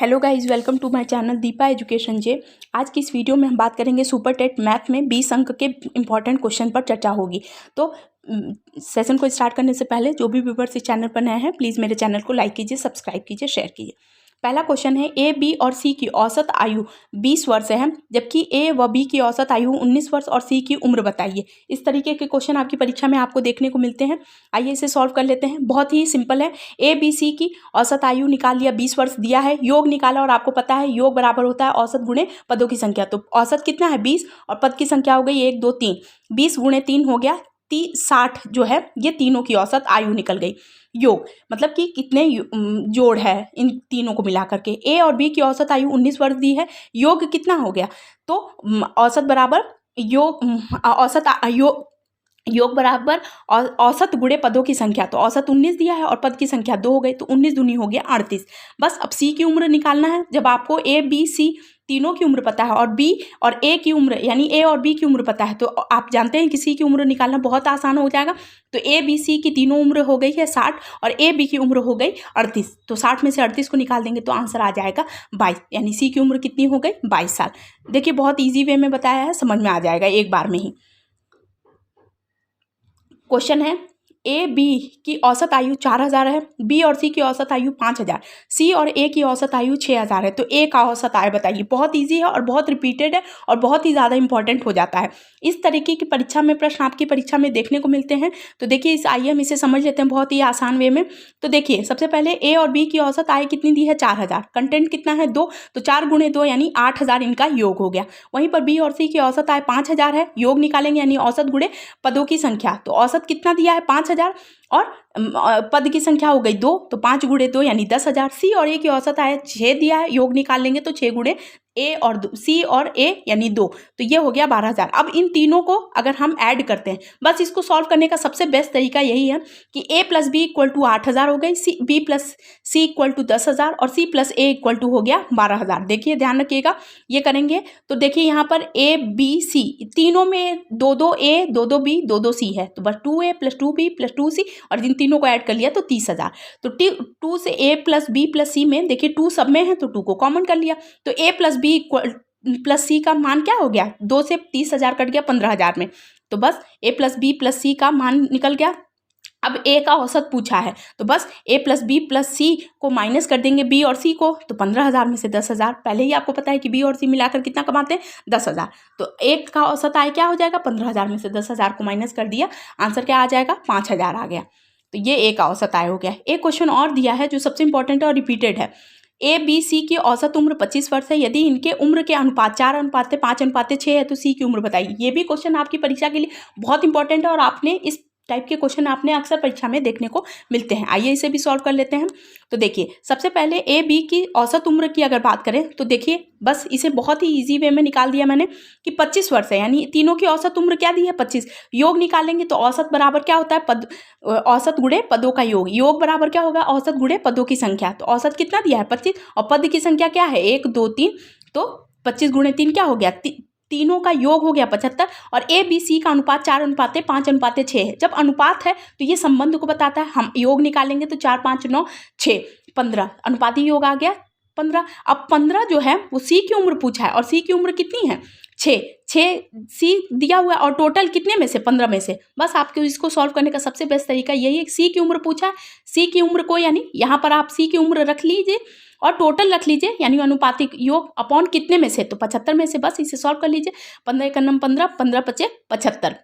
Hello guys, welcome to my channel Deepa education जे। आज की इस वीडियो में हम बात करेंगे सुपर टेट मैथ में 20 अंक के इंपॉर्टेंट क्वेश्चन पर चर्चा होगी। तो सेशन को स्टार्ट करने से पहले जो भी व्यूअर्स इस चैनल पर नए हैं, प्लीज़ मेरे चैनल को लाइक कीजिए, सब्सक्राइब कीजिए, शेयर कीजिए। पहला क्वेश्चन है, ए बी और सी की औसत आयु 20 वर्ष है, जबकि ए व बी की औसत आयु 19 वर्ष और सी की उम्र बताइए। इस तरीके के क्वेश्चन आपकी परीक्षा में आपको देखने को मिलते हैं। आइए इसे सॉल्व कर लेते हैं। बहुत ही सिंपल है। ए बी सी की औसत आयु निकाल लिया, 20 वर्ष दिया है, योग निकाला और आपको पता है योग बराबर होता है औसत गुणे पदों की संख्या। तो औसत कितना है 20 और पद की संख्या हो गई 1 2 3। 20 गुणे 3 हो गया 60 जो है, ये तीनों की औसत आयु निकल गई। योग मतलब कि कितने जोड़ है इन तीनों को मिला करके। ए और बी की औसत आयु 19 वर्ष दी है, योग कितना हो गया, तो औसत बराबर योग योग बराबर औसत गुणे पदों की संख्या। तो औसत 19 दिया है और पद की संख्या 2 हो गई, तो 19 दूनी हो गया 38। बस अब सी की उम्र निकालना है। जब आपको ए बी सी तीनों की उम्र पता है और बी और ए की उम्र यानी ए और बी की उम्र पता है, तो आप जानते हैं कि सी की उम्र निकालना बहुत आसान हो जाएगा। तो ए बी सी की तीनों उम्र हो गई है 60 और ए बी की उम्र हो गई 38। तो 60 में से 38 को निकाल देंगे तो आंसर आ जाएगा 22, यानी सी की उम्र कितनी हो गई 22 साल। देखिए बहुत ईजी वे में बताया है, समझ में आ जाएगा एक बार में ही। क्वेश्चन है, ए बी की औसत आयु 4000 है, बी और सी की औसत आयु 5000, सी और ए की औसत आयु 6000 है। तो ए का औसत आयु बताइए। बहुत इजी है और बहुत रिपीटेड है और बहुत ही ज़्यादा इंपॉर्टेंट हो जाता है। इस तरीके की परीक्षा में प्रश्न आपकी परीक्षा में देखने को मिलते हैं। तो देखिए आइए हम इसे समझ लेते हैं बहुत ही आसान वे में। तो देखिए सबसे पहले ए और बी की औसत आयु कितनी दी है 4000, कंटेंट कितना है 2, तो 4 गुणे 2 यानी 8000 इनका योग हो गया। वहीं पर बी और सी की औसत आयु 5000 है, योग निकालेंगे यानी औसत गुणे पदों की संख्या। तो औसत कितना दिया है 5000 और पद की संख्या हो गई 2, तो 5 गुणे 2 यानी 10,000। सी और ए की औसत आय 6 दिया है, योग निकाल लेंगे तो 6 गुणे ए और सी और ए यानी 2, तो ये हो गया 12,000। अब इन तीनों को अगर हम ऐड करते हैं, बस इसको सॉल्व करने का सबसे बेस्ट तरीका यही है कि A plus B equal to 8000 हो गई, C B plus C equal to 10,000 और C plus A equal to हो गया 12,000। देखिए ध्यान रखिएगा, ये करेंगे तो देखिए यहाँ पर ए बी सी तीनों में 2-2 ए 2-2 बी 2-2 सी है, तो बस 2a plus 2b plus 2c और इन तीनों को ऐड कर लिया तो 30,000। तो 2 से a plus b plus c में देखिए 2 सब में है तो 2 को कॉमन कर लिया, तो a प्लस b प्लस सी का मान क्या हो गया, 2 से 30,000 कट गया 15,000 में, तो बस a प्लस बी प्लस सी का मान निकल गया। अब ए का औसत पूछा है तो बस ए प्लस बी प्लस सी को माइनस कर देंगे बी और सी को, तो 15,000 में से 10,000। पहले ही आपको पता है कि बी और सी मिलाकर कितना कमाते हैं 10,000, तो एक का औसत आय क्या हो जाएगा 15,000 में से 10,000 को माइनस कर दिया, आंसर क्या आ जाएगा 5,000 आ गया। तो ये ए का औसत आय हो गया। एक क्वेश्चन और दिया है जो सबसे इंपॉर्टेंट है और रिपीटेड है। ए बी सी की औसत उम्र 25 वर्ष है, यदि इनके उम्र के अनुपात 4:5:6 है तो सी की उम्र बताइए। ये भी क्वेश्चन आपकी परीक्षा के लिए बहुत इंपॉर्टेंट है और आपने इस टाइप के क्वेश्चन आपने अक्सर परीक्षा में देखने को मिलते हैं। आइए इसे भी सॉल्व कर लेते हैं। तो देखिए सबसे पहले ए बी की औसत उम्र की अगर बात करें तो देखिए बस इसे बहुत ही इजी वे में निकाल दिया मैंने कि 25 वर्ष है, यानी तीनों की औसत उम्र क्या दी है 25, योग निकालेंगे तो औसत बराबर क्या होता है पद, औसत गुणे पदों का योग, योग बराबर क्या होगा औसत गुणे पदों की संख्या। तो औसत कितना दिया है 25 और पद की संख्या क्या है 1 2 3, तो 25 गुणे 3 क्या हो गया, तीनों का योग हो गया 75 और ए बी सी का अनुपात 4:5:6 है। जब अनुपात है तो ये संबंध को बताता है, हम योग निकालेंगे तो 4 5 9 6 15, अनुपाती योग आ गया 15। अब 15 जो है वो सी की उम्र पूछा है और सी की उम्र कितनी है 6 सी दिया हुआ है और टोटल कितने में से 15 में से। बस आपको इसको सॉल्व करने का सबसे बेस्ट तरीका यही है, सी की उम्र पूछा है, सी की उम्र को यानी यहाँ पर आप सी की उम्र रख लीजिए और टोटल रख लीजिए यानी अनुपातिक योग अपॉन कितने में से, तो 75 में से। बस इसे सॉल्व कर लीजिए, 15 का नम 15, 15 पचे 75,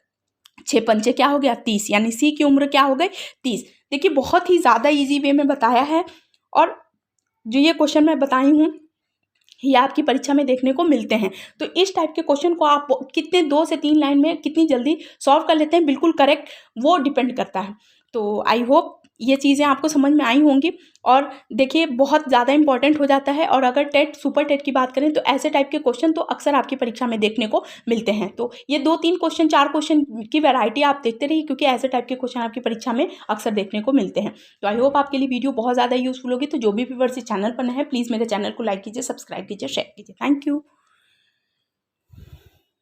6 पंचे क्या हो गया 30, यानी सी की उम्र क्या हो गई 30। देखिए बहुत ही ज़्यादा इजी वे में बताया है और जो ये क्वेश्चन मैं बताई हूँ ये आपकी परीक्षा में देखने को मिलते हैं। तो इस टाइप के क्वेश्चन को आप कितने 2 से 3 लाइन में कितनी जल्दी सॉल्व कर लेते हैं बिल्कुल करेक्ट, वो डिपेंड करता है। तो आई होप ये चीज़ें आपको समझ में आई होंगी। और देखिए बहुत ज़्यादा इंपॉर्टेंट हो जाता है और अगर टेट सुपर टेट की बात करें तो ऐसे टाइप के क्वेश्चन तो अक्सर आपकी परीक्षा में देखने को मिलते हैं। तो ये 2-3 क्वेश्चन 4 क्वेश्चन की वैरायटी आप देखते रहिए क्योंकि ऐसे टाइप के क्वेश्चन आपकी परीक्षा में अक्सर देखने को मिलते हैं। तो आई होप आपके लिए वीडियो बहुत ज़्यादा यूजफुल होगी। तो जो भी व्यूअर्स इस चैनल पर नए हैं प्लीज़ मेरे चैनल को लाइक कीजिए, सब्सक्राइब कीजिए, शेयर कीजिए। Thank you.